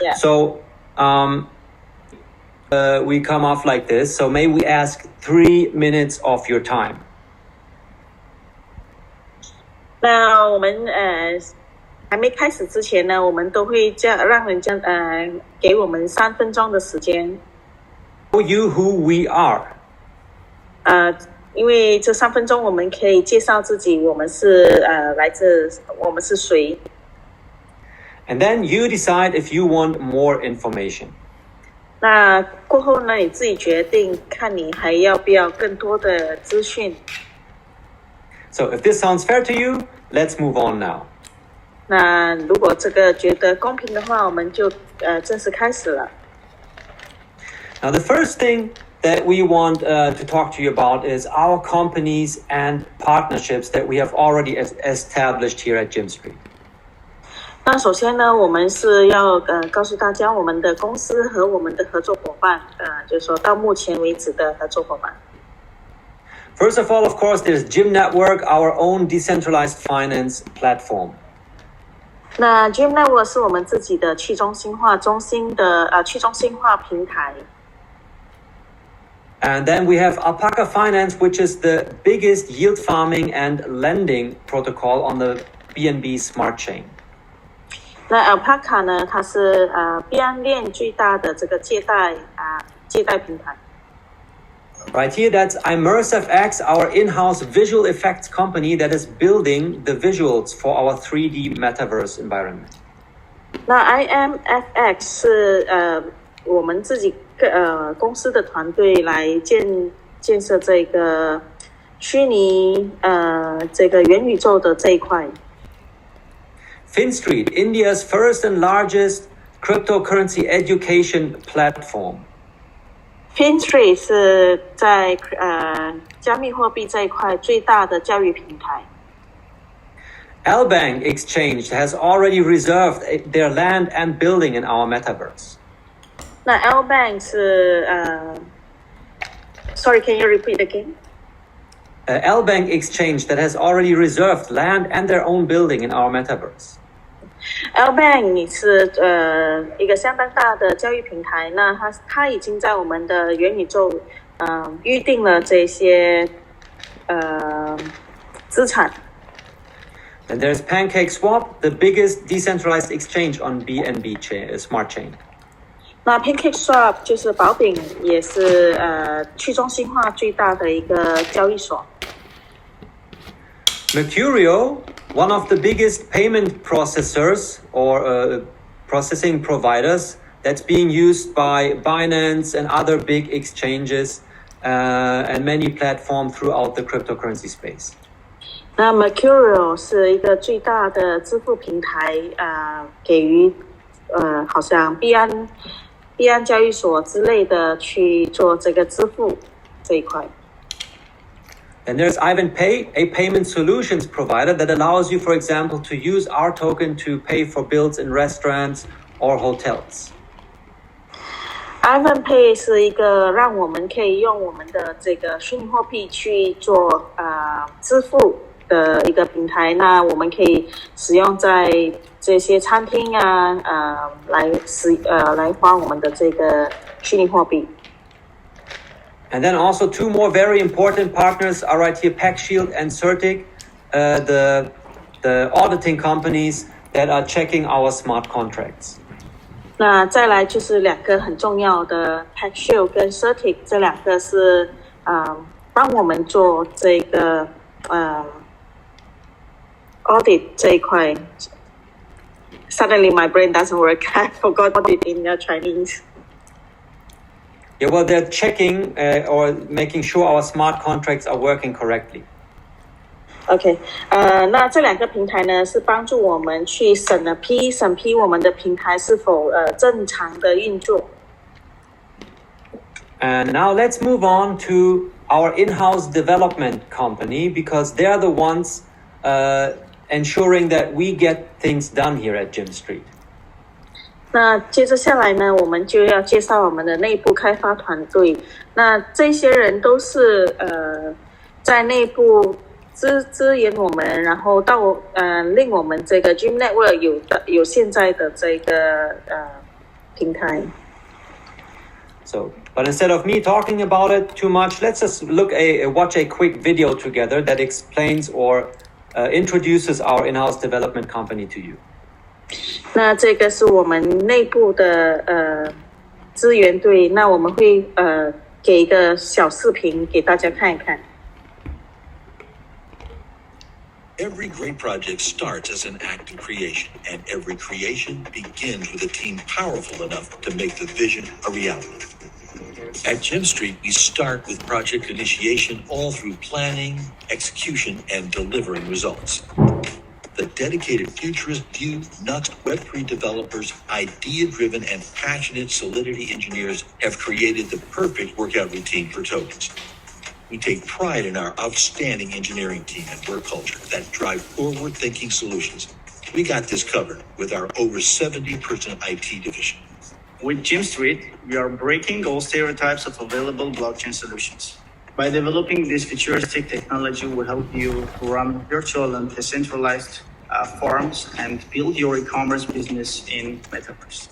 Yeah. So we come off like this. So may we ask 3 minutes of your time? 那我们还没开始之前呢，我们都会让人家给我们3分钟的时间。Show you who we are. 因为这3分钟我们可以介绍自己，我们是我们是谁。And then you decide if you want more information. 那过后呢，你自己决定，看你还要不要更多的资讯。So if this sounds fair to you, let's move on now. 那如果这个觉得公平的话，我们就正式开始了。Now the first thing that we want to talk to you about is our companies and partnerships that we have already established here at Jim Street. 那首先呢，我们是要告诉大家我们的公司和我们的合作伙伴，就是说到目前为止的合作伙伴。First of all, of course, there's Jim Network, our own decentralized finance platform. 那 Jim Network 是我们自己的去中心化平台。And then we have Alpaca Finance, which is the biggest yield farming and lending protocol on the BNB Smart Chain. 那 Alpaca 呢，它是币安链最大的这个借贷平台。Right here, that's immersefx, our in-house visual effects company that is building the visuals for our 3D Metaverse environment. 那 immersefx 是我们自己公司的团队来建设这个虚拟这个元宇宙的这一块。FinStreet, India's first and largest cryptocurrency education platform. FinStreet 是在加密货币这一块最大的教育平台。Albank Exchange has already reserved their land and building in our metaverse. 那 Albank 是Sorry, can you repeat again? Albank Exchange that has already reserved land and their own building in our metaverse. Albank 是一个相当大的教育平台，那它已经在我们的元宇宙预定了这些资产。And there's PancakeSwap, the biggest decentralized exchange on BNB Smart Chain. 那 PancakeSwap 就是宝饼，也是去中心化最大的一个交易所。Mercurio, one of the biggest payment processors or processing providers that's being used by Binance and other big exchanges and many platforms throughout the cryptocurrency space. 那 Mercurio 是一个最大的支付平台，给予好像币安交易所之类的去做这个支付这一块。And there's IvanPay, a payment solutions provider that allows you, for example, to use our token to pay for bills in restaurants or hotels. IvanPay 是一个让我们可以用我们的这个虚拟货币去做支付的一个平台，那我们可以使用在这些餐厅来花我们的这个虚拟货币。And then also 2 more very important partners are right here, PackShield and Certic, the auditing companies that are checking our smart contracts. 那再来就是2个很重要的 PackShield 跟 Certic， 这2个是帮我们做这个audit 这一块。Suddenly my brain doesn't work. I forgot audit in Chinese. Yeah, well, they're checking or making sure our smart contracts are working correctly. OK， 那这2个平台呢，是帮助我们去审批我们的平台是否正常的运作。And now let's move on to our in-house development company because they're the ones ensuring that we get things done here at Jim Street. 那接着下来呢，我们就要介绍我们的内部开发团队。那这些人都是在内部支援我们，然后令我们这个 Jim Network 有现在的这个平台。So, but instead of me talking about it too much, let's just watch a quick video together that explains or introduces our in-house development company to you. 那这个是我们内部的资源队，那我们会给一个小视频给大家看一看。Every great project starts as an act of creation, and every creation begins with a team powerful enough to make the vision a reality. At Gem Street, we start with project initiation all through planning, execution, and delivering results. The dedicated futurist view, nuts, Web3 developers, idea-driven and passionate Solidity engineers have created the perfect workout routine for tokens. We take pride in our outstanding engineering team and work culture that drive forward-thinking solutions. We got this covered with our over 70% IT division. With Gem Street, we are breaking all stereotypes of available blockchain solutions. By developing this futuristic technology, will help you run virtual and decentralized forums and build your e-commerce business in Metaverse.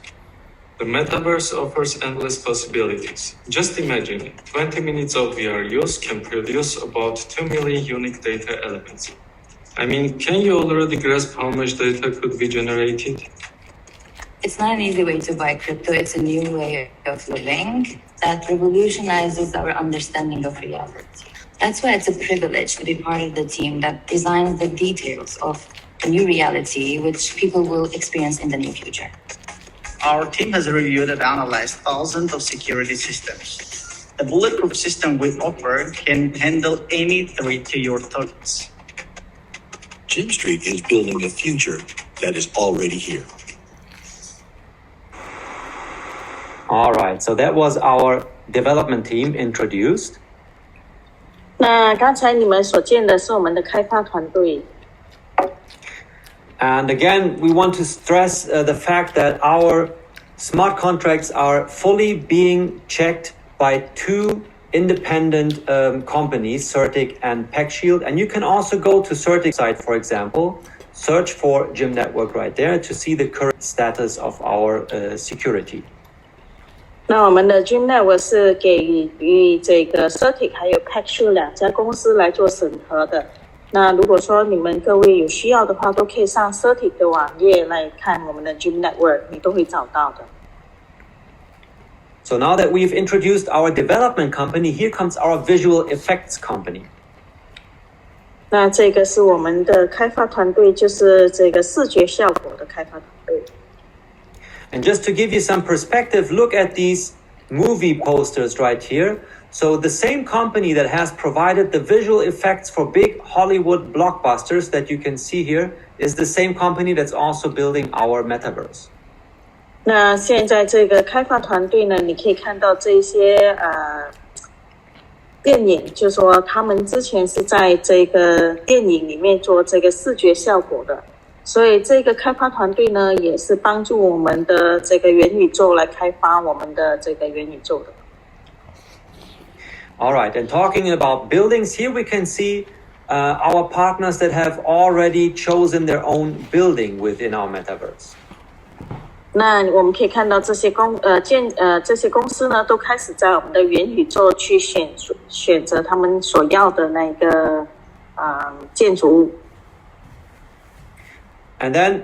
The Metaverse offers endless possibilities. Just imagine, 20 minutes of VR use can produce about 2 million unique data elements. I mean, can you already grasp how much data could be generated? It's not an easy way to buy crypto. It's a new way of living that revolutionizes our understanding of reality. That's why it's a privilege to be part of the team that designs the details of the new reality, which people will experience in the near future. Our team has reviewed and analyzed thousands of security systems. The bulletproof system we offer can handle any threat to your tokens. Gem Street is building a future that is already here. All right, so that was our development team introduced. 那刚才你们所见的是我们的开发团队。And again, we want to stress the fact that our smart contracts are fully being checked by two independent companies, Certic and PackShield. And you can also go to Certic's site, for example, search for Gem Network right there to see the current status of our security. 那我们的 Gem Network 是给予这个 Certic 还有 PackShield 两家公司来做审核的。那如果说你们各位有需要的话，都可以上 Certic 的网页来看我们的 Gem Network， 你都会找到的。So now that we've introduced our development company, here comes our visual effects company. 那这个是我们的开发团队，就是这个视觉效果的开发团队。And just to give you some perspective, look at these movie posters right here. So the same company that has provided the visual effects for big Hollywood blockbusters that you can see here is the same company that's also building our Metaverse. 那现在这个开发团队呢，你可以看到这些电影，就是说他们之前是在这个电影里面做这个视觉效果的，所以这个开发团队呢，也是帮助我们的这个元宇宙来开发我们的这个元宇宙的。All right, and talking about buildings, here we can see our partners that have already chosen their own building within our Metaverse. 那我们可以看到这些这些公司呢，都开始在我们的元宇宙去选择他们所要的那个建筑物。And then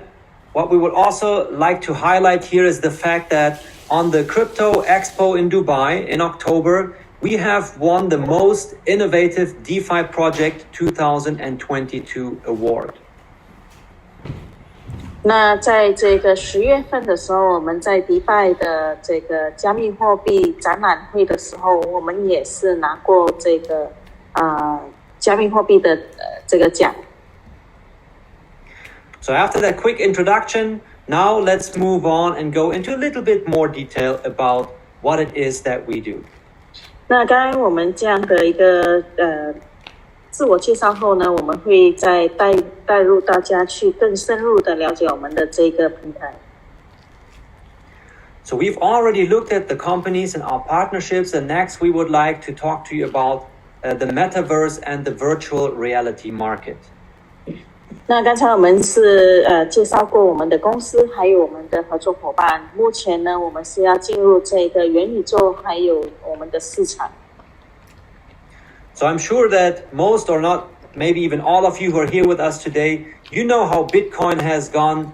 what we would also like to highlight here is the fact that on the Crypto Expo in Dubai in October, we have won the Most Innovative DeFi Project 2022 Award. 那在这个10月份的时候，我们在迪拜的这个加密货币展览会的时候，我们也是拿过这个加密货币的这个奖。So after that quick introduction, now let's move on and go into a little bit more detail about what it is that we do. 那刚刚我们这样的一个自我介绍后呢，我们会再带入大家去更深入的了解我们的这个平台。So we've already looked at the companies and our partnerships, and next we would like to talk to you about the Metaverse and the virtual reality market. 那刚才我们是介绍过我们的公司还有我们的合作伙伴，目前呢我们是要进入这个元宇宙还有我们的市场。So I'm sure that most or not, maybe even all of you who are here with us today, you know how Bitcoin has gone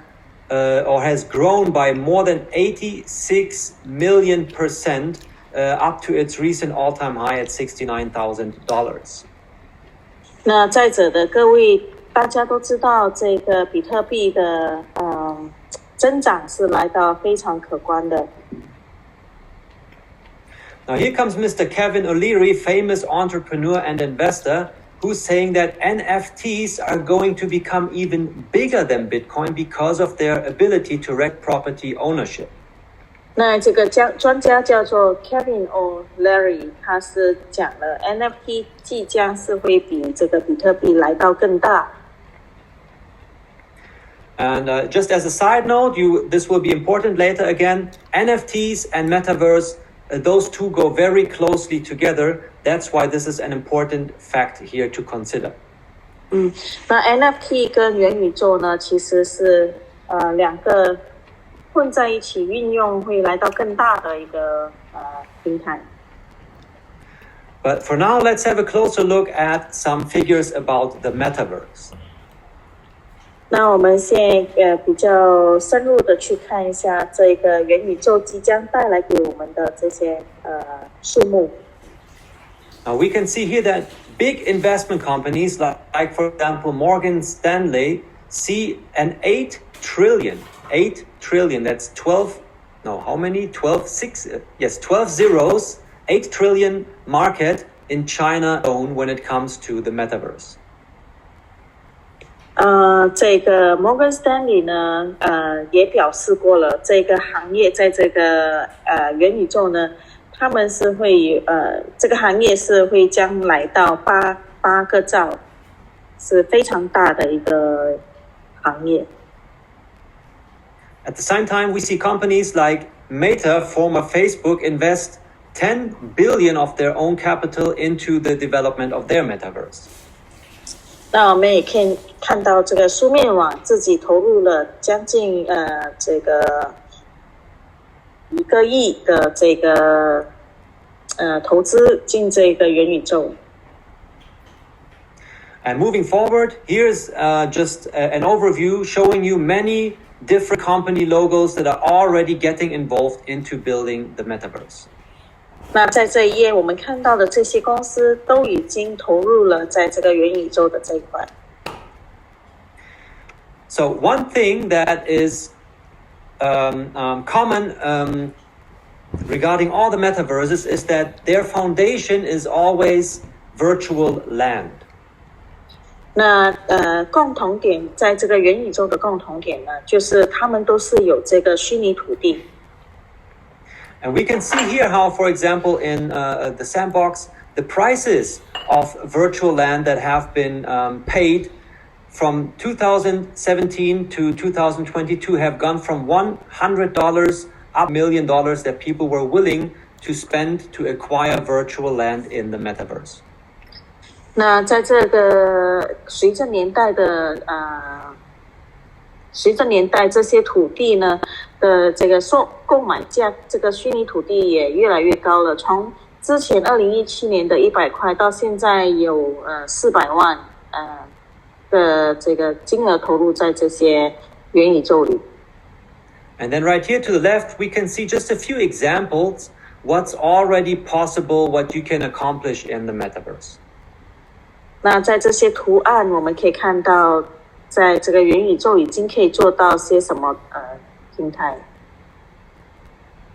or has grown by more than 86 million% up to its recent all-time high at $69,000. 那在座的各位，大家都知道这个比特币的增长是来到非常可观的。Now here comes Mr. Kevin O'Leary, famous entrepreneur and investor, who's saying that NFTs are going to become even bigger than Bitcoin because of their ability to wreck property ownership. 那这个专家叫做 Kevin O'Leary， 他是讲了 NFT 即将是会比这个比特币来到更大。And just as a side note, this will be important later again, NFTs and Metaverse, those two go very closely together. That's why this is an important fact here to consider. 那 NFT 跟元宇宙呢，其实是两个混在一起运用，会来到更大的一个平台。But for now, let's have a closer look at some figures about the Metaverse. 那我们现在比较深入的去看一下这个元宇宙即将带来给我们的这些数目。Now we can see here that big investment companies like for example Morgan Stanley see an 8 trillion, that's 12, no, how many? 12 zeros, 8 trillion market in China alone when it comes to the Metaverse. 这个 Morgan Stanley 呢，也表示过了，这个行业在这个元宇宙呢，他们是会这个行业是会将来到8个兆，是非常大的一个行业。At the same time, we see companies like Meta, former Facebook, invest 10 billion of their own capital into the development of their Metaverse. 那我们也可以看到，这个书面网自己投入了将近这个1个亿的这个投资进这个元宇宙。And moving forward, here's just an overview showing you many different company logos that are already getting involved into building the Metaverse. 那在这一页我们看到的这些公司都已经投入了在这个元宇宙的这一块。So one thing that is common regarding all the metaverses is that their foundation is always virtual land. 那共同点在这个元宇宙的共同点呢，就是他们都是有这个虚拟土地。And we can see here how, for example, in the sandbox, the prices of virtual land that have been paid from 2017 to 2022 have gone from $100 up $1 million that people were willing to spend to acquire virtual land in the metaverse. 那在这个随着年代这些土地呢的这个购买价，这个虚拟土地也越来越高了。从之前2017年的100块到现在有400万的这个金额投入在这些元宇宙里。And then right here to the left, we can see just a few examples what's already possible, what you can accomplish in the metaverse. 那在这些图案我们可以看到，在这个元宇宙已经可以做到些什么平台。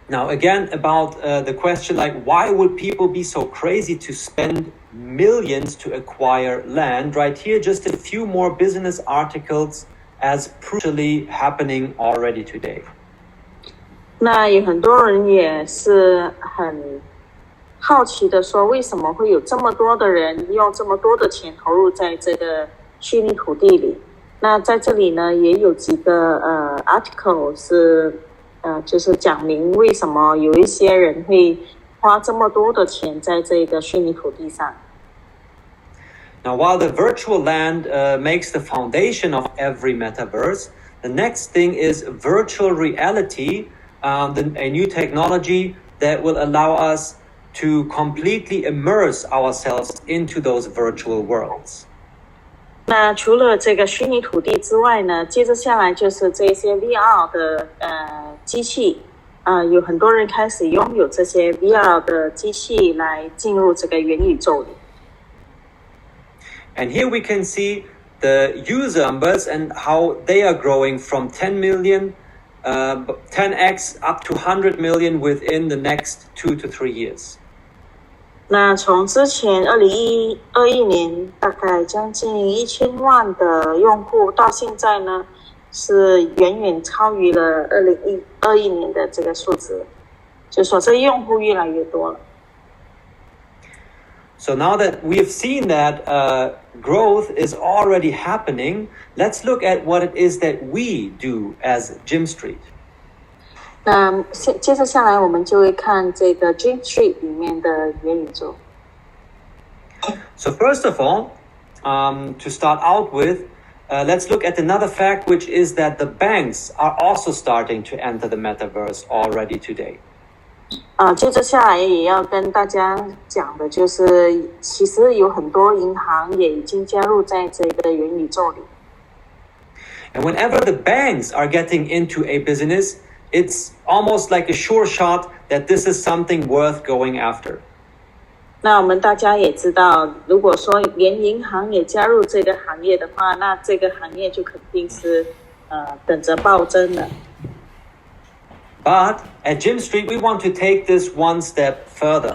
Now again about the question like why would people be so crazy to spend millions to acquire land? Right here just a few more business articles as crucially happening already today. 那有很多人也是很好奇的说，为什么会有这么多的人用这么多的钱投入在这个虚拟土地里？那在这里呢，也有几个article 是就是讲明为什么有一些人会花这么多的钱在这个虚拟土地上。Now, while the virtual land makes the foundation of every metaverse, the next thing is virtual reality, a new technology that will allow us to completely immerse ourselves into those virtual worlds. 那除了这个虚拟土地之外呢，接着下来就是这些 VR 的机器有很多人开始拥有这些 VR 的机器来进入这个元宇宙里。And here we can see the user numbers and how they are growing from 10 million, 10x up to 100 million within the next 2 to 3 years. 那从之前2021年大概将近1000万的用户，到现在呢是远远超于了2021年的这个数字，就是说这用户越来越多了。So now that we've seen that growth is already happening, let's look at what it is that we do as Gym Street. 那接着下来我们就会看这个 Gym Street 里面的元宇宙。So first of all, to start out with, let's look at another fact, which is that the banks are also starting to enter the metaverse already today. 接着下来也要跟大家讲的就是，其实有很多银行也已经加入在这个元宇宙里。And whenever the banks are getting into a business, it's almost like a sure shot that this is something worth going after. 那我们大家也知道，如果说连银行也加入这个行业的话，那这个行业就肯定是等着暴增了。But at Gym Street, we want to take this one step further.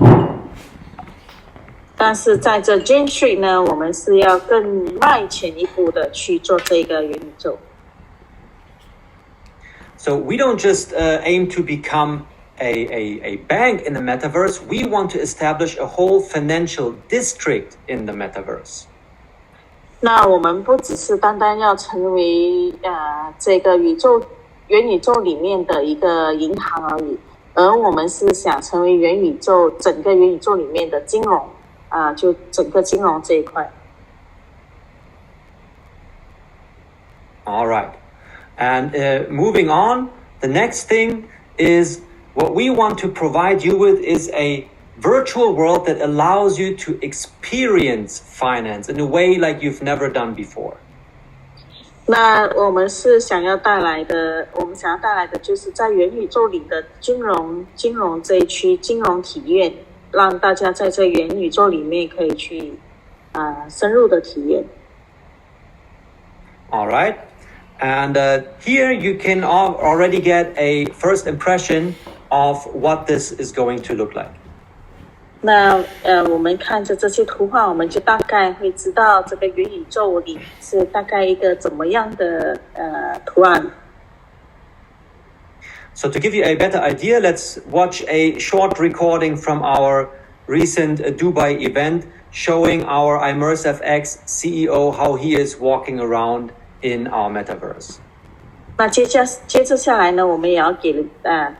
但是在这 Gym Street 呢，我们是要更迈前一步的去做这个元宇宙。So we don't just aim to become a bank in the metaverse. We want to establish a whole financial district in the metaverse. 那我们不只是单单要成为这个元宇宙里面的一个银行而已，而我们是想成为整个元宇宙里面的金融就整个金融这一块。All right. And moving on, the next thing is what we want to provide you with is a virtual world that allows you to experience finance in a way like you've never done before. 那我们想要带来的就是在元宇宙里的金融这一区金融体验，让大家在这元宇宙里面可以去深入的体验。All right. And here you can already get a first impression of what this is going to look like. 那我们看着这些图画，我们就大概会知道这个元宇宙里是大概一个怎么样的图案。So to give you a better idea, let's watch a short recording from our recent Dubai event showing our immersefx CEO how he is walking around in our metaverse. 那接着下来呢，我们也要给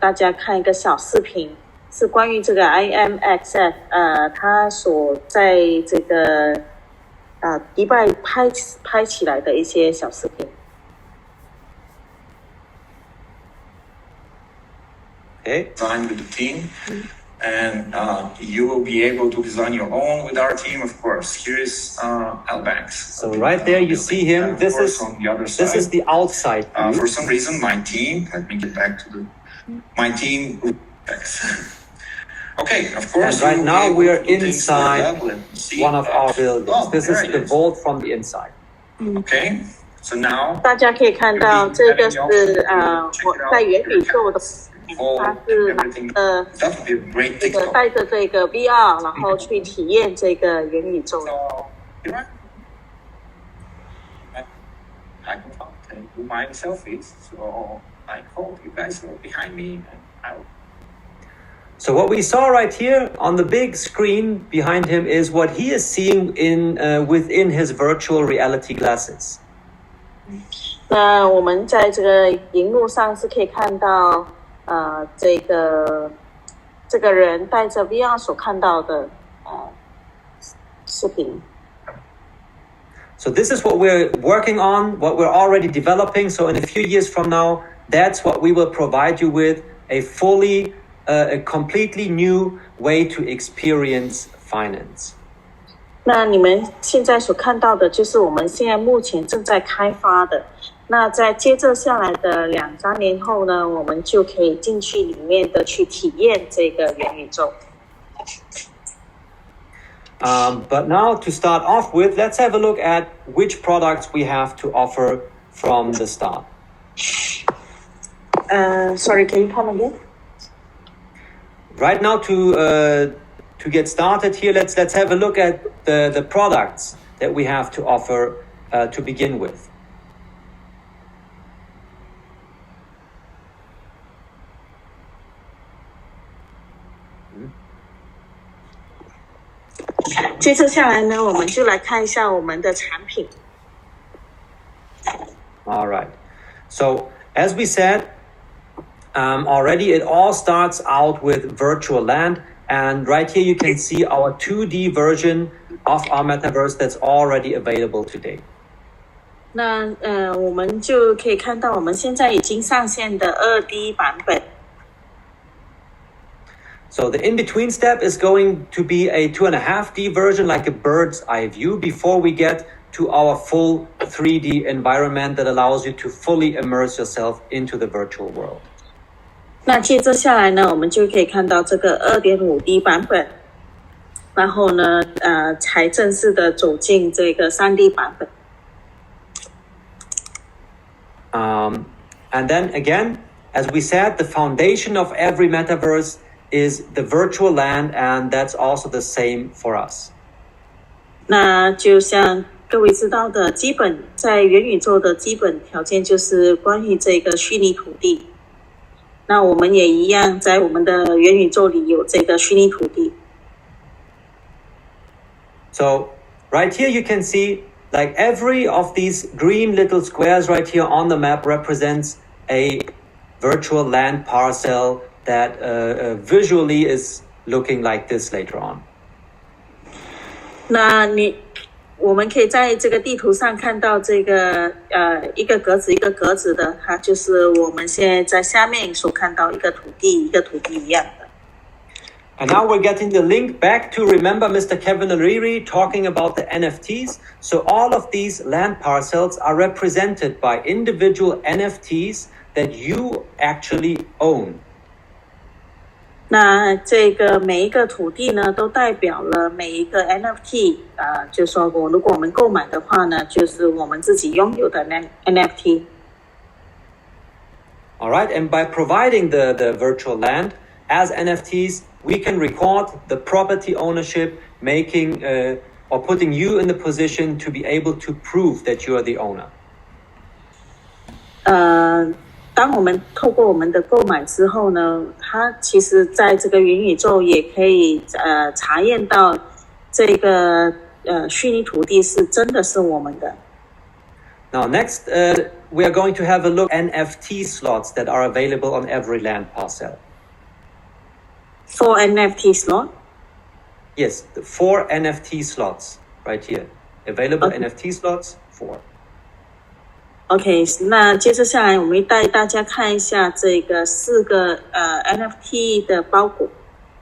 大家看一个小视频，是关于这个 immersefx 他所在这个迪拜拍起来的一些小视频。Okay. Design with the team, and you will be able to design your own with our team, of course. Here is Albanks. So right there you see him. This is the outside view. For some reason, my team. Let me get back to my team. Okay, of course. And right now we are inside one of our buildings. This is the vault from the inside. Okay, so now 大家可以看到，这个是我在元宇宙的。他是这个带着这个 VR， 然后去体验这个元宇宙。I can do my selfies, so I hope you guys are behind me. So what we saw right here on the big screen behind him is what he is seeing within his virtual reality glasses. 那我们在这个荧幕上是可以看到。这个人带着 VR 所看到的视频。So this is what we're working on, what we're already developing. So in a few years from now, that's what we will provide you with, a completely new way to experience finance. 那你们现在所看到的就是我们现在目前正在开发的。那在接着下来的2-3年后呢，我们就可以进去里面的去体验这个元宇宙。But now to start off with, let's have a look at which products we have to offer from the start. Sorry, can you come again? Right now, to get started here, let's have a look at the products that we have to offer to begin with. 接着下来呢，我们就来看一下我们的产品。All right. So as we said already, it all starts out with virtual land. And right here you can see our 2D version of our metaverse that's already available today. 那我们就可以看到我们现在已经上线的 2D 版本。So the in-between step is going to be a 2.5D version, like a bird's eye view, before we get to our full 3D environment that allows you to fully immerse yourself into the virtual world. 那接着下来呢，我们就可以看到这个 2.5D 版本，然后呢，才正式的走进这个 3D 版本。And then again, as we said, the foundation of every metaverse is the virtual land, and that's also the same for us. 那就像各位知道的，基本在元宇宙的基本条件就是关于这个虚拟土地。那我们也一样，在我们的元宇宙里有这个虚拟土地。So right here you can see, like every of these green little squares right here on the map represents a virtual land parcel that visually is looking like this later on. 那我们可以在这个地图上看到这个一个格子一个格子的，它就是我们现在在下面所看到一个土地一样的。And now we're getting the link back to remember Mr. Kevin O'Leary talking about the NFTs. So all of these land parcels are represented by individual NFTs that you actually own. 那这个每一个土地呢，都代表了每一个 NFT，就说如果我们购买的话呢，就是我们自己拥有的 NFT。All right, and by providing the virtual land as NFTs, we can record the property ownership, making or putting you in the position to be able to prove that you are the owner. 当我们透过我们的购买之后呢，它其实在这个元宇宙也可以查验到这个虚拟土地是真的是我们的。Now next, we are going to have a look at NFT slots that are available on every land parcel. 4 NFT slot? Yes, 4 NFT slots right here. Available Okay. NFT slots, 4. OK， 那接着下来我们带大家看一下这个4个NFT 的包裹，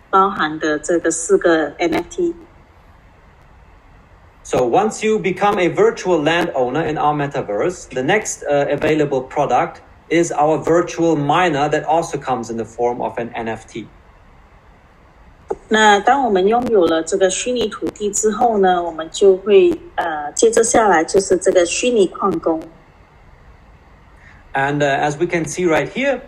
包含的这个4个 NFT。So once you become a virtual landowner in our metaverse, the next available product is our virtual miner that also comes in the form of an NFT. 那当我们拥有了这个虚拟土地之后呢，我们就会接着下来就是这个虚拟矿工。And as we can see right here,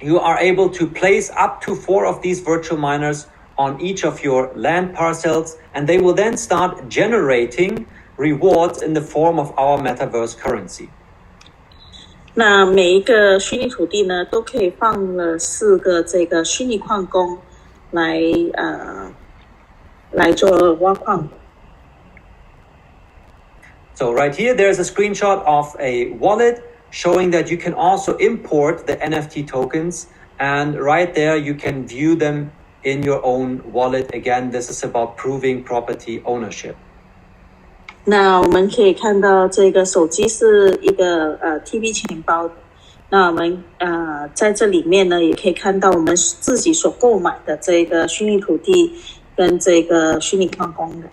you are able to place up to 4 of these virtual miners on each of your land parcels, and they will then start generating rewards in the form of our metaverse currency. 那每一个虚拟土地呢，都可以放了4个这个虚拟矿工来做挖矿。So right here, there's a screenshot of a wallet showing that you can also import the NFT tokens, and right there you can view them in your own wallet. Again, this is about proving property ownership. 那我们可以看到，这个手机是一个TV 钱包。那我们在这里面呢，也可以看到我们自己所购买的这个虚拟土地跟这个虚拟矿工的。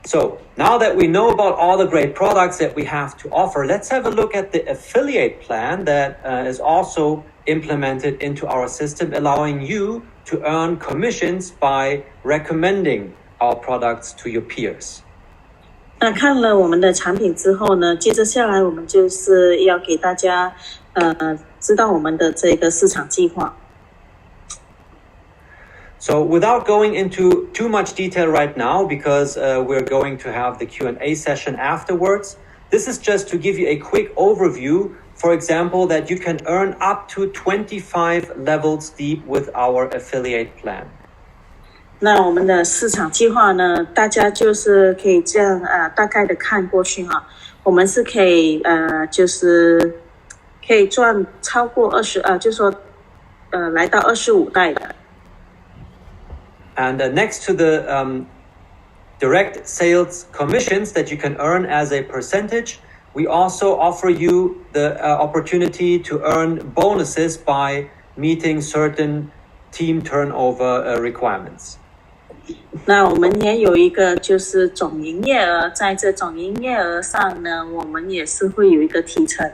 So now that we know about all the great products that we have to offer, let's have a look at the affiliate plan that is also implemented into our system, allowing you to earn commissions by recommending our products to your peers. 那看了我们的产品之后呢，接着下来我们就是要给大家知道我们的这个市场计划。So without going into too much detail right now, because we're going to have the Q&A session afterwards, this is just to give you a quick overview. For example, that you can earn up to 25 levels deep with our affiliate plan. 那我们的市场计划呢，大家就是可以这样大概的看过去哈。我们是可以就是可以赚超过就是说来到25代的。And next to the direct sales commissions that you can earn as a percentage, we also offer you the opportunity to earn bonuses by meeting certain team turnover requirements. 那我们也有一个就是总营业额，在这总营业额上呢，我们也是会有一个提成。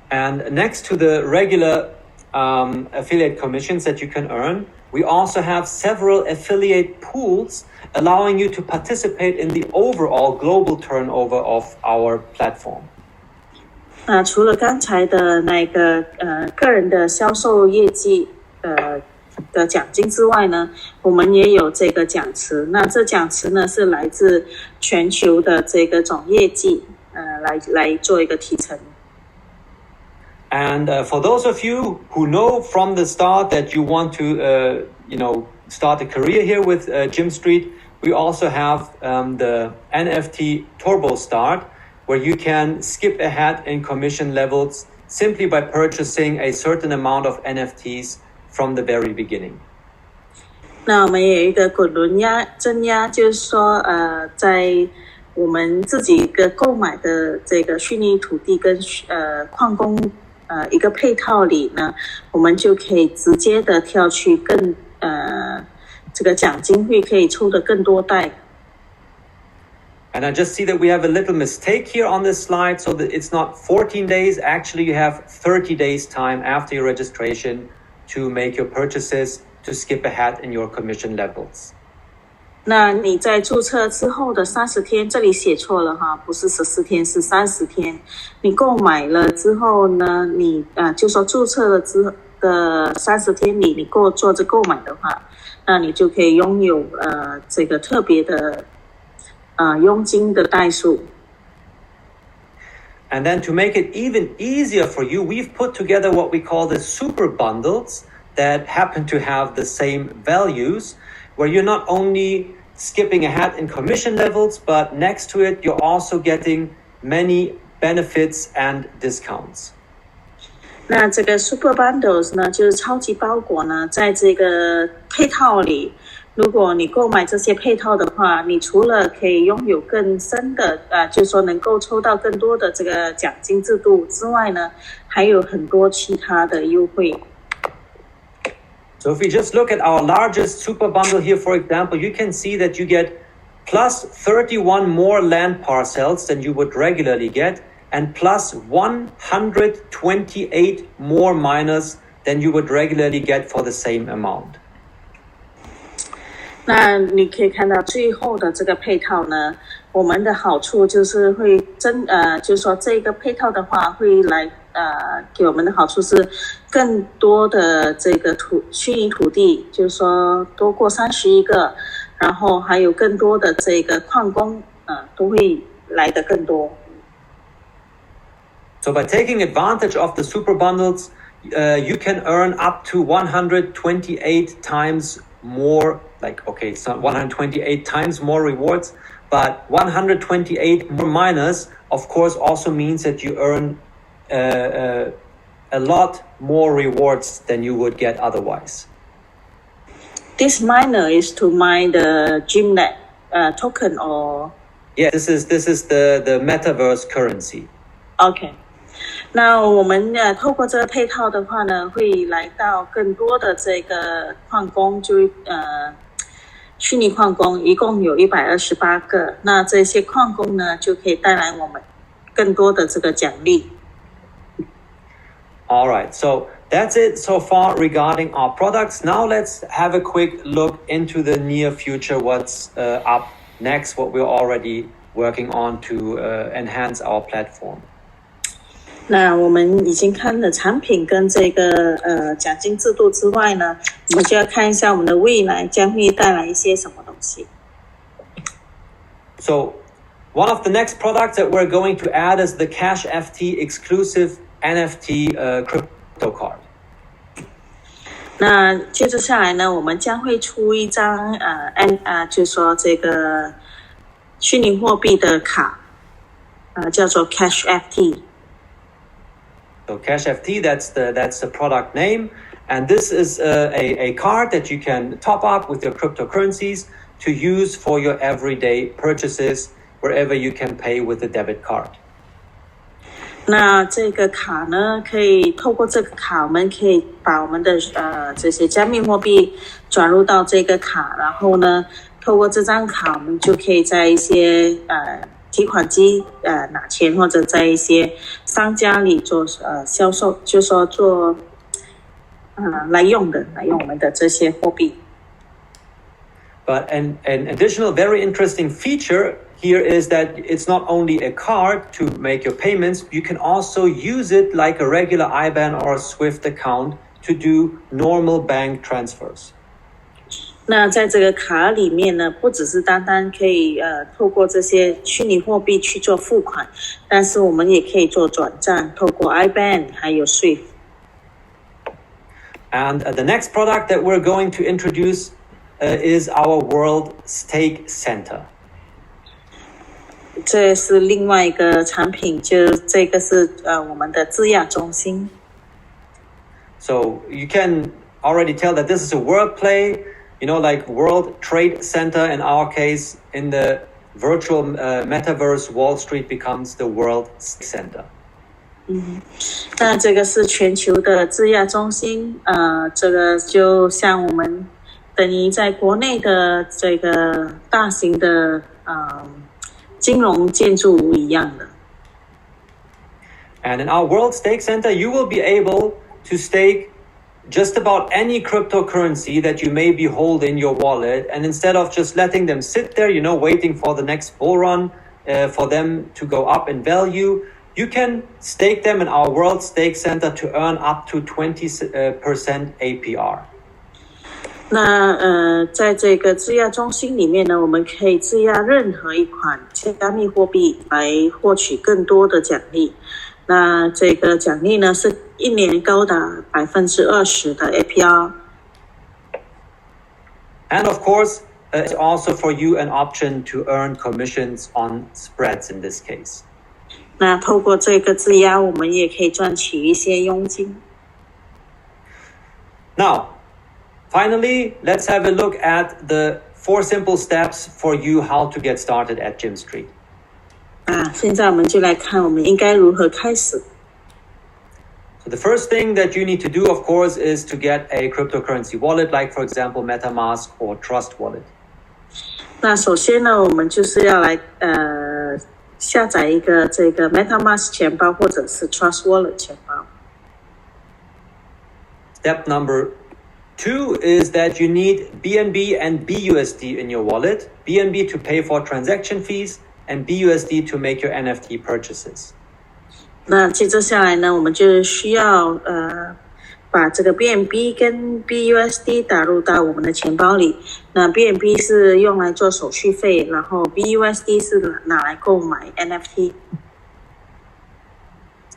And next to the regular affiliate commissions that you can earn, we also have several affiliate pools allowing you to participate in the overall global turnover of our platform. 那除了刚才的那个个人的销售业绩的奖金之外呢，我们也有这个奖池。那这奖池呢是来自全球的这个总业绩来做一个提成。And for those of you who know from the start that you want to, start a career here with Gym Street, we also have the NFT Turbo Start, where you can skip ahead in commission levels simply by purchasing a certain amount of NFTs from the very beginning. 那我们也有一个滚轮增压，就是说在我们自己一个购买的这个虚拟土地跟矿工一个配套里呢，我们就可以直接的跳去这个奖金会可以抽的更多代。And I just see that we have a little mistake here on this slide, so that it's not 14 days. Actually, you have 30 days time after your registration to make your purchases to skip ahead in your commission levels. 那你在注册之后的30天，这里写错了哈，不是14天，是30天。你购买了之后呢，你就说注册了之后的30天里，你做这购买的话，那你就可以拥有这个特别的佣金的代数。And then to make it even easier for you, we've put together what we call the super bundles that happen to have the same values, where you're not only skipping ahead in commission levels, but next to it, you're also getting many benefits and discounts. 那这个 Super Bundles 呢，就是超级包裹呢，在这个配套里，如果你购买这些配套的话，你除了可以拥有更深的就是说能够抽到更多的这个奖金制度之外呢，还有很多其他的优惠。So if we just look at our largest super bundle here, for example, you can see that you get plus 31 more land parcels than you would regularly get, and plus 128 more miners than you would regularly get for the same amount. 那你可以看到最后的这个配套呢，我们的好处就是会就是说这个配套的话会来给我们的好处是更多的这个虚拟土地，就是说多过31个，然后还有更多的这个矿工都会来得更多。So by taking advantage of the super bundles, you can earn up to 128 times more, it's not 128 times more rewards, but 128 more miners, of course, also means that you earn a lot more rewards than you would get otherwise. This miner is to mine the gym net. token or Yeah, this is the Metaverse currency. OK。那我们透过这个配套的话呢，会来到更多的这个矿工，就虚拟矿工，一共有128个。那这些矿工呢，就可以带来我们更多的这个奖励。All right, so that's it so far regarding our products. Now let's have a quick look into the near future. What's up next? What we're already working on to enhance our platform. 那我们已经看了产品跟这个奖金制度之外呢，我们就要看一下我们的未来将会带来一些什么东西。So one of the next products that we're going to add is the Cash FT exclusive NFT crypto card. 那接着下来呢，我们将会出一张就是说这个虚拟货币的卡，叫做 Cash FT。So Cash FT, that's the product name, and this is a card that you can top up with your cryptocurrencies to use for your everyday purchases wherever you can pay with a debit card. 那这个卡呢，可以透过这个卡，我们可以把我们的这些加密货币转入到这个卡，然后呢，透过这张卡，我们就可以在一些提款机拿钱，或者在一些商家里做销售，就说做来用我们的这些货币。But an additional very interesting feature here is that it's not only a card to make your payments, you can also use it like a regular IBAN or a SWIFT account to do normal bank transfers. 那在这个卡里面呢，不只是单单可以透过这些虚拟货币去做付款，但是我们也可以做转账，透过 IBAN 还有 SWIFT。 And the next product that we're going to introduce is our World Stake Center. 这是另外一个产品，就这个是我们的质押中心。 So you can already tell that this is a word play, you know, like World Trade Center in our case. In the virtual metaverse, Wall Street becomes the World Stake Center. 那这个是全球的质押中心，这个就像我们等于在国内的这个大型的金融建筑物一样的。 And in our World Stake Center, you will be able to stake just about any cryptocurrency that you may be holding in your wallet. And instead of just letting them sit there, you know, waiting for the next bull run, for them to go up in value, you can stake them in our World Stake Center to earn up to 20% APR. 那在这个质押中心里面呢，我们可以质押任何一款加密货币来获取更多的奖励。那这个奖励呢，是一年高达20%的 APR。 And of course, it's also for you an option to earn commissions on spreads in this case. 那透过这个质押，我们也可以赚取一些佣金。 Now, finally, let's have a look at the 4 simple steps for you how to get started at Gym Street. 现在我们就来看我们应该如何开始。 So the first thing that you need to do, of course, is to get a cryptocurrency wallet, like for example, MetaMask or Trust Wallet. 那首先呢，我们就是要来下载一个这个 MetaMask 钱包或者是 Trust Wallet 钱包。 Step number 2 is that you need BNB and BUSD in your wallet. BNB to pay for transaction fees and BUSD to make your NFT purchases. 那接着下来呢，我们就需要把这个 BNB 跟 BUSD 打入到我们的钱包里。那 BNB 是用来做手续费，然后 BUSD 是拿来购买 NFT。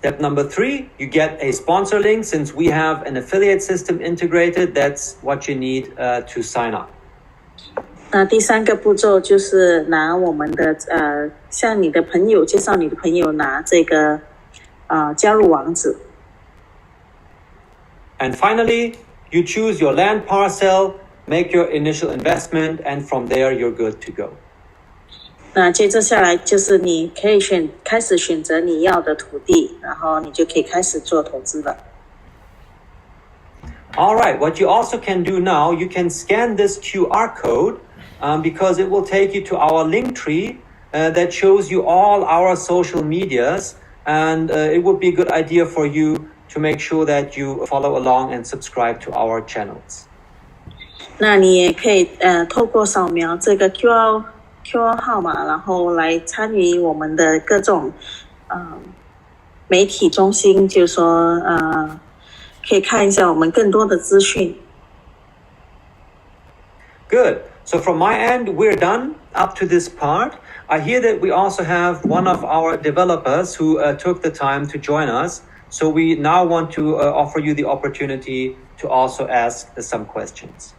Step number 3, you get a sponsor link. Since we have an affiliate system integrated, that's what you need to sign up. 那第3个步骤就是拿我们的向你的朋友介绍你的朋友拿这个加入网址。 And finally, you choose your land parcel, make your initial investment, and from there you're good to go. 那接着下来就是你可以开始选择你要的土地，然后你就可以开始做投资了。All right, what you also can do now, you can scan this QR code because it will take you to our link tree that shows you all our social medias, and it would be a good idea for you to make sure that you follow along and subscribe to our channels. 那你也可以透过扫描这个 QR 号码，然后来参与我们的各种媒体中心，就是说可以看一下我们更多的资讯。Good. So from my end, we're done up to this part. I hear that we also have one of our developers who took the time to join us. So we now want to offer you the opportunity to also ask some questions.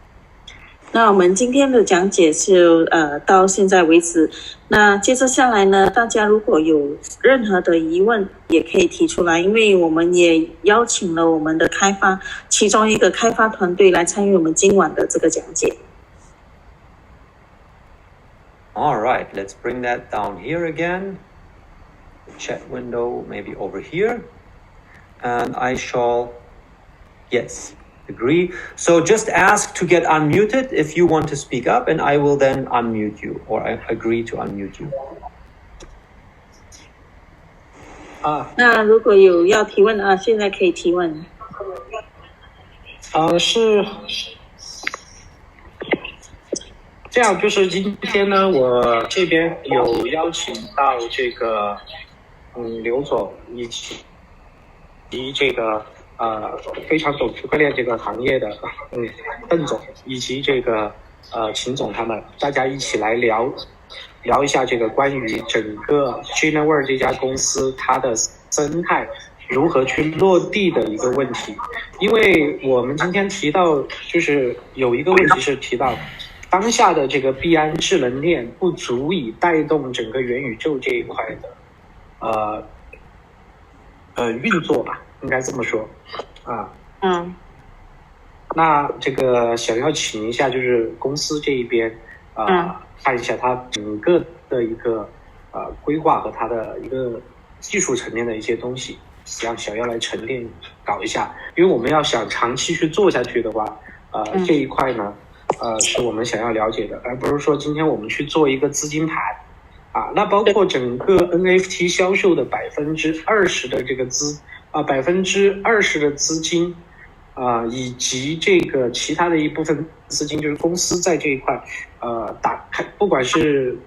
那我们今天的讲解就到现在为止。那接着下来呢，大家如果有任何的疑问，也可以提出来，因为我们也邀请了我们的其中一个开发团队来参与我们今晚的这个讲解。All right, let's bring that down here again. The chat window maybe over here. And I shall, yes, agree. So just ask to get unmuted if you want to speak up, and I will then unmute you, or I agree to unmute you. 那如果有要提问啊，现在可以提问。是这样，就是今天呢，我这边有邀请到这个刘总以及这个非常懂区块链这个行业的邓总以及这个秦总他们，大家一起来聊一下这个关于整个 Gmail 这家公司它的生态如何去落地的一个问题。因为我们今天提到，就是有一个问题是提到当下的这个币安智能链不足以带动整个元宇宙这一块的运作吧，应该这么说啊。那这个想要请一下就是公司这一边看一下它整个的一个规划和它的一个技术层面的一些东西，想要来沉淀搞一下，因为我们要想长期去做下去的话，这一块呢是我们想要了解的，而不是说今天我们去做一个资金盘那包括整个 NFT 销售的20%的这个20%的资金以及这个其他的一部分资金，就是公司在这一块打开，不管是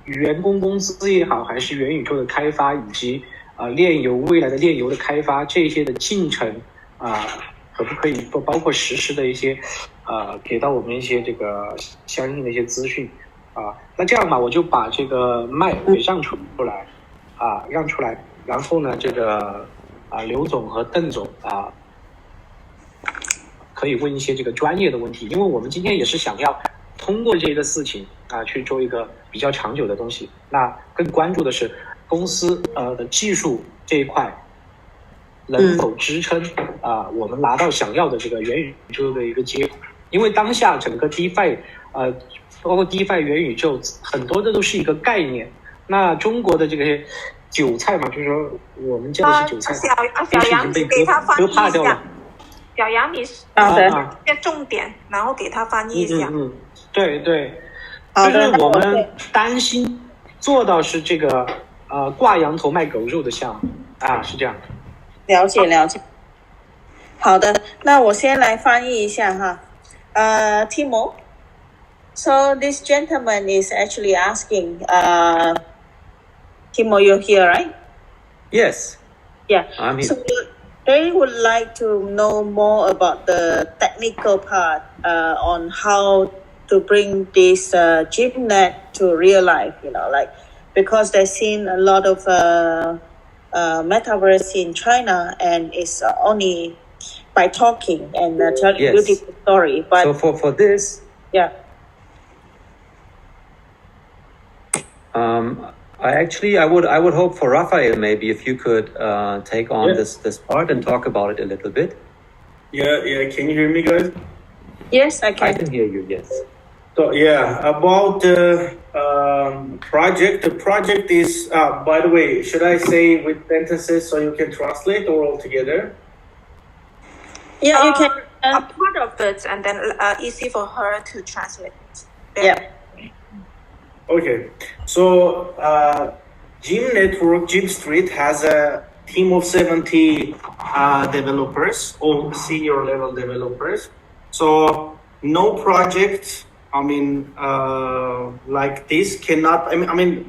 员工工资也好，还是元宇宙的开发，以及未来的链游的开发，这些的进程可不可以包括实时的一些给到我们一些这个相应的一些资讯那这样吧，我就把这个麦给让出来，然后呢，这个刘总和邓总可以问一些这个专业的问题，因为我们今天也是想要通过这个事情去做一个比较长久的东西。那更关注的是公司的技术这一块能否支撑我们拿到想要的这个元宇宙的一个结果。因为当下整个 DeFi 包括 DeFi 元宇宙很多的都是一个概念。那中国的这个韭菜嘛，就是说我们叫的是韭菜，小杨，你给他翻译一下。小杨，你些重点，然后给他翻译一下。对，就是我们担心做到是这个挂羊头卖狗肉的项目是这样。了解。好的，那我先来翻译一下哈。Timo, so this gentleman is actually asking, Timo, you're here, right? Yes. Yeah. I'm here. So they would like to know more about the technical part on how to bring this GymNet to real life, because they've seen a lot of Metaverse in China, and it's only by talking and telling a beautiful story. But so for this, I would hope for Raphael, maybe if you could take on this part and talk about it a little bit. Yeah. Can you hear me, guys? Yes, I can. I can hear you. Yes. So about project. The project is, by the way, should I say with sentences so you can translate or all together? Yeah, you can. A part of it, and then easy for her to translate it. Yeah. Okay. So, Gym Street has a team of 70 developers, all senior level developers. So, no project, like this cannot,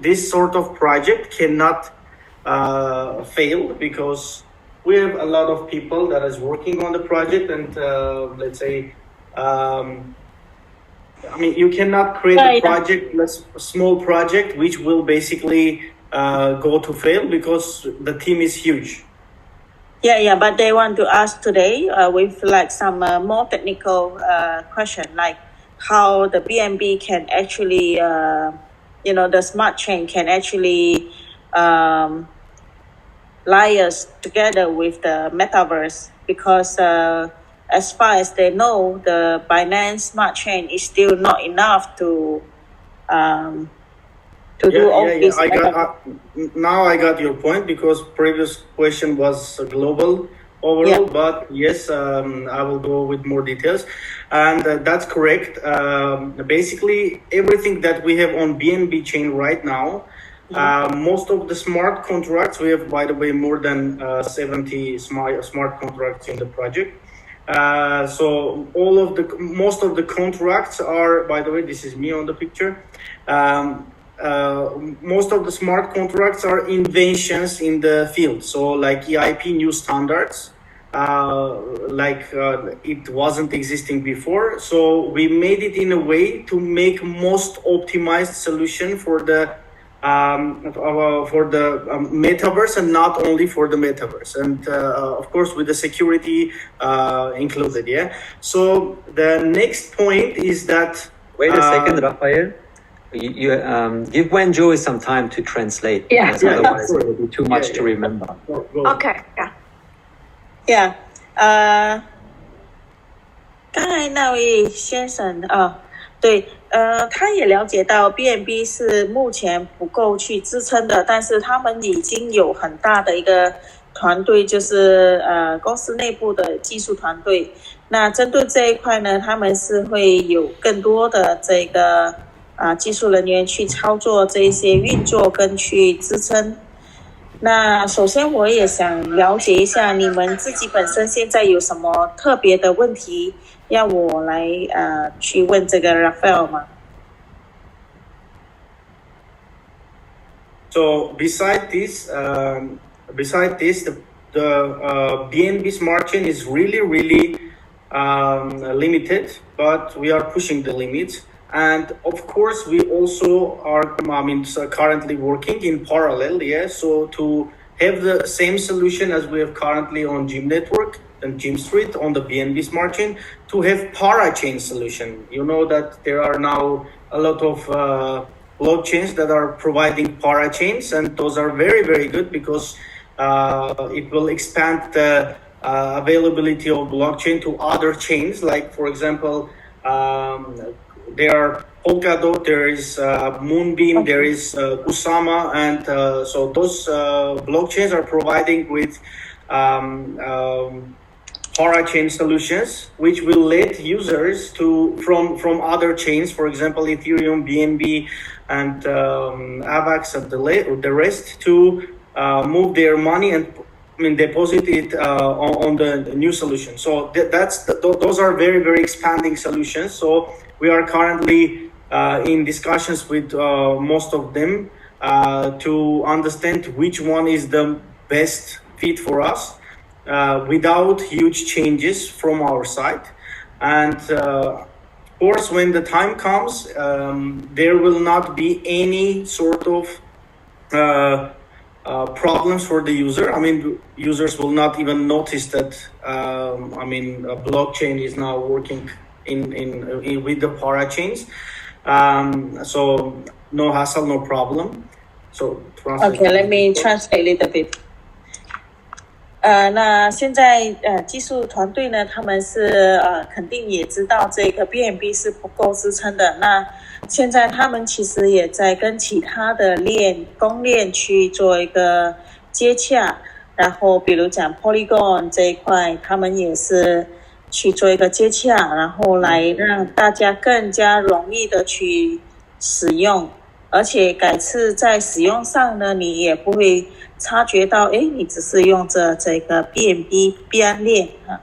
this sort of project cannot fail because we have a lot of people that is working on the project, and let's say, you cannot create a project, a small project, which will basically go to fail because the team is huge. Yeah, but they want to ask today with like some more technical question, like how the BNB can actually, the smart chain can actually liaise together with the Metaverse, because as far as they know, the Binance smart chain is still not enough to do all this. Now I got your point, because previous question was global overall, but yes, I will go with more details, and that's correct. Basically, everything that we have on BNB chain right now, most of the smart contracts, we have, by the way, more than 70 smart contracts in the project. So most of the contracts are, by the way, this is me on the picture. Most of the smart contracts are inventions in the field. So like EIP new standards, it wasn't existing before. So we made it in a way to make most optimized solution for the metaverse, and not only for the metaverse, and of course with the security included. Yeah. So the next point is that. Wait a second, Rafael. You give Wenjo some time to translate. Yeah. Otherwise it will be too much to remember. Okay. Yeah. 刚才那位先生对，他也了解到 BNB 是目前不够去支撑的，但是他们已经有很大的一个团队，就是公司内部的技术团队。那针对这一块呢，他们是会有更多的这个技术人员去操作这一些运作跟去支撑。那首先我也想了解一下你们自己本身现在有什么特别的问题要我来去问这个 Rafael 吗？ So besides this, the BNB smart chain is really limited, but we are pushing the limits. And of course, we also are currently working in parallel, so to have the same solution as we have currently on Gym Network and Gym Street on the BNB smart chain, to have parachain solution. You know that there are now a lot of blockchains that are providing parachains, and those are very good, because it will expand the availability of blockchain to other chains. Like, for example, there are Polkadot, there is Moonbeam, there is Kusama, and so those blockchains are providing with parachain solutions, which will let users from other chains, for example, Ethereum, BNB, and AVAX, and the rest, to move their money and deposit it on the new solution. So those are very expanding solutions. So we are currently in discussions with most of them to understand which one is the best fit for us, without huge changes from our side. And of course, when the time comes, there will not be any sort of problems for the user. Users will not even notice that a blockchain is now working in with the parachains. So no hassle, no problem. So okay, let me translate a little bit. 那现在技术团队呢，他们是肯定也知道这个 BNB 是不够支撑的。那现在他们其实也在跟其他的公链去做一个接洽，然后比如讲 Polygon 这一块，他们也是去做一个接洽，然后来让大家更加容易的去使用，而且改次在使用上呢，你也不会察觉到，你只是用着这个 BNB 币安链啊。